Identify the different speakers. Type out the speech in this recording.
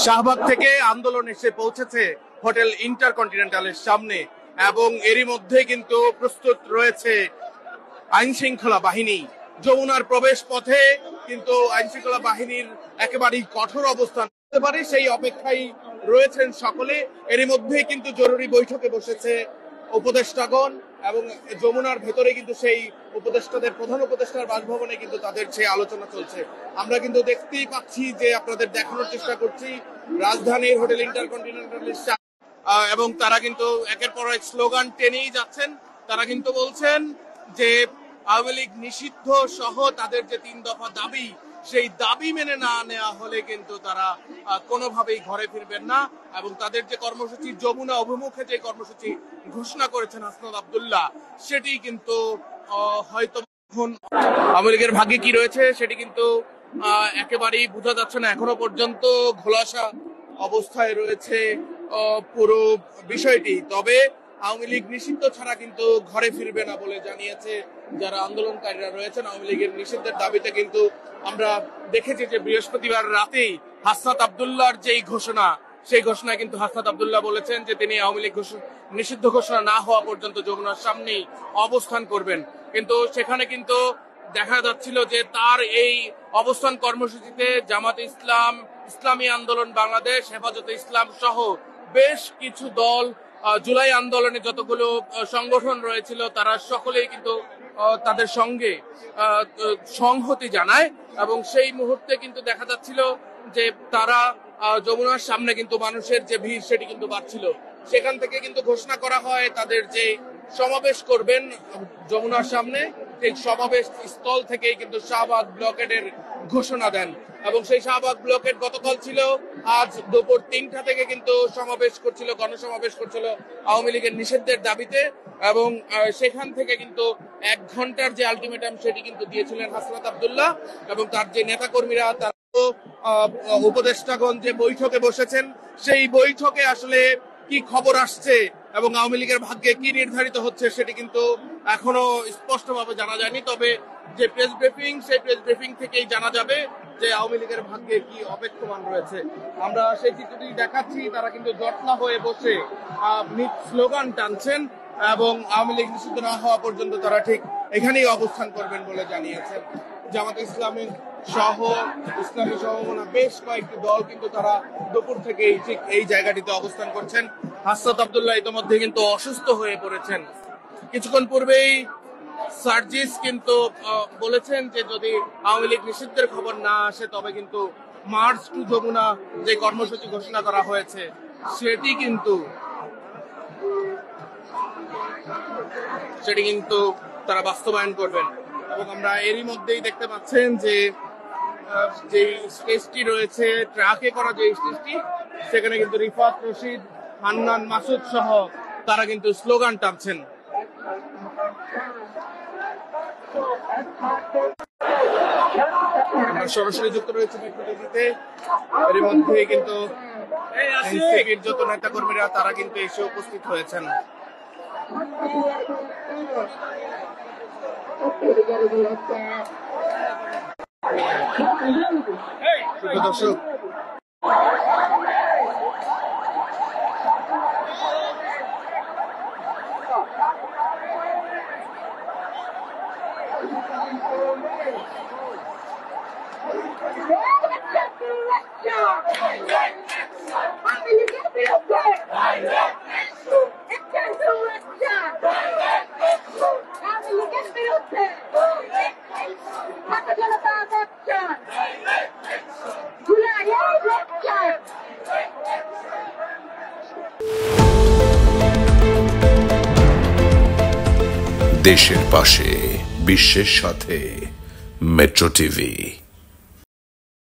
Speaker 1: শাহবাগ থেকে আন্দোলন এসে পৌঁছেছে হোটেল ইন্টারকন্টিনেন্টালের সামনে এবং এরই মধ্যে কিন্তু প্রস্তুত রয়েছে আইন শৃঙ্খলা বাহিনী। যমুনার প্রবেশ পথে কিন্তু আইন শৃঙ্খলা বাহিনীর একেবারেই কঠোর অবস্থান হতে পারে সেই অপেক্ষায় রয়েছেন সকলে। এরই মধ্যে কিন্তু জরুরি বৈঠকে বসেছে উপদেষ্টাগণ এবং যমুনার ভেতরে কিন্তু সেই উপদেষ্টাদের প্রধান উপদেষ্টার বাসভবনে কিন্তু তাদের সেই আলোচনা চলছে। আমরা কিন্তু দেখতেই পাচ্ছি যে আপনাদের দেখানোর চেষ্টা করছি রাজধানীর হোটেল ইন্টারকন্টিনেন্টালের এবং তারা কিন্তু একের পর এক স্লোগান টেনেই যাচ্ছেন। তারা কিন্তু বলছেন যে আওয়ামী লীগ নিষিদ্ধ সহ তাদের যে 3 দফা দাবি, সেই দাবি মেনে না নেওয়া হলে কিন্তু তারা কোনোভাবেই ঘরে ফিরবেন না এবং তাদের যে কর্মসূচি যমুনা অভিমুখে যে কর্মসূচি ঘোষণা করেছেন হাসনাত আব্দুল্লাহ, সেটি কিন্তু হয়তো এখন আওয়ামী লীগের ভাগ্যে কি রয়েছে সেটি কিন্তু একেবারেই বোঝা যাচ্ছে না। এখনো পর্যন্ত ঘোলাসা অবস্থায় রয়েছে পুরো বিষয়টি। তবে আওয়ামী লীগ নিষিদ্ধ ছাড়া কিন্তু ঘরে ফিরবে না বলে জানিয়েছে যারা আন্দোলনকারীরা রয়েছেন। আওয়ামী লীগের নিষিদ্ধের দাবিতে কিন্তু আমরা দেখেছি যে বৃহস্পতিবার রাতেই হাসনাত আব্দুল্লাহর যেই ঘোষণা, সেই ঘোষণায় কিন্তু হাসনাত আব্দুল্লাহ বলেছেন যে তিনি আওয়ামী লীগ নিষিদ্ধ ঘোষণা না হওয়া পর্যন্ত যমুনার সামনেই অবস্থান করবেন। কিন্তু সেখানে কিন্তু দেখা যাচ্ছিল যে তার এই অবস্থান কর্মসূচিতে জামাতে ইসলাম, ইসলামী আন্দোলন বাংলাদেশ, হেফাজতে ইসলাম সহ বেশ কিছু দল, জুলাই আন্দোলনে যতগুলো সংগঠন রয়েছিল তারা সকলেই কিন্তু তাদের সঙ্গে সংহতি জানায় এবং সেই মুহূর্তে কিন্তু দেখা যাচ্ছিল যে তারা যমুনার সামনে কিন্তু মানুষের যে ভিড় সেটি কিন্তু বাড়ছিল। সেখান থেকে কিন্তু ঘোষণা করা হয় তাদের যে সমাবেশ করবেন যমুনার সামনে, সেই সমাবেশ স্থল থেকেই কিন্তু শাহবাগ ব্লকেডের ঘোষণা দেন এবং সেই শাহবাগ ব্লকেড গতকাল ছিল আজ দুপুর 3টা থেকে কিন্তু সমাবেশ করছিল, গণসমাবেশ করছিল আওয়ামী লীগের নিষিদ্ধের দাবিতে এবং সেখান থেকে কিন্তু 1 ঘন্টার যে আলটিমেটাম সেটি কিন্তু দিয়েছিলেন হাসনাত আব্দুল্লাহ এবং তার যে নেতাকর্মীরা, তারা উপদেষ্টাগণ যে বৈঠকে বসেছেন সেই বৈঠকে আসলে কি খবর আসছে এবং আওয়ামী লীগের ভাগ্যে কি নির্ধারিত হচ্ছে সেটি কিন্তু এখনো স্পষ্টভাবে জানা যায়নি। তবে যে প্রেস ব্রিফিং, সেই প্রেস ব্রিফিং থেকেই জানা যাবে যে আওয়ামী লীগের ভাগ্যে কি অপেক্ষমান রয়েছে। আমরা সেই চিত্রটি দেখাচ্ছি, তারা কিন্তু জটলা হয়ে বসে স্লোগান টানছেন এবং আওয়ামী লীগ নিষিদ্ধ না হওয়া পর্যন্ত তারা ঠিক এখানেই অবস্থান করবেন বলে জানিয়েছেন। জামাতে ইসলামী সহ বেশ কয়েকটি দল কিন্তু তারা দুপুর থেকেই ঠিক এই জায়গাটিতে অবস্থান করছেন। হাসনাত আব্দুল্লাহ ইতিমধ্যে কিন্তু অসুস্থ হয়ে পড়েছেন। কিছুক্ষণ পূর্বেই সার্জিস কিন্তু বলেছেন যে যদি আওয়ামী লীগ নিষিদ্ধের খবর না আসে তবে কিন্তু মার্চ টু যমুনা যে কর্মসূচি ঘোষণা করা হয়েছে সেটি কিন্তু তারা বাস্তবায়ন করবেন। এবং আমরা এরই মধ্যেই দেখতে পাচ্ছেন যে স্টেজটি রয়েছে, ট্রাকে করা যে স্টেজটি, সেখানে কিন্তু রিফাত, রশিদ, হান্নান, মাসুদ সহ তারা কিন্তু স্লোগান টানছেন। আমরা সরাসরি যুক্ত রয়েছে মেট্রোটিভিতে। এর মধ্যেই কিন্তু এনসিপির যত নেতা কর্মীরা তারা কিন্তু এসে উপস্থিত হয়েছেন। দর্শক,
Speaker 2: দেশের পাশে, বিশ্বের সাথে, মেট্রো টিভি।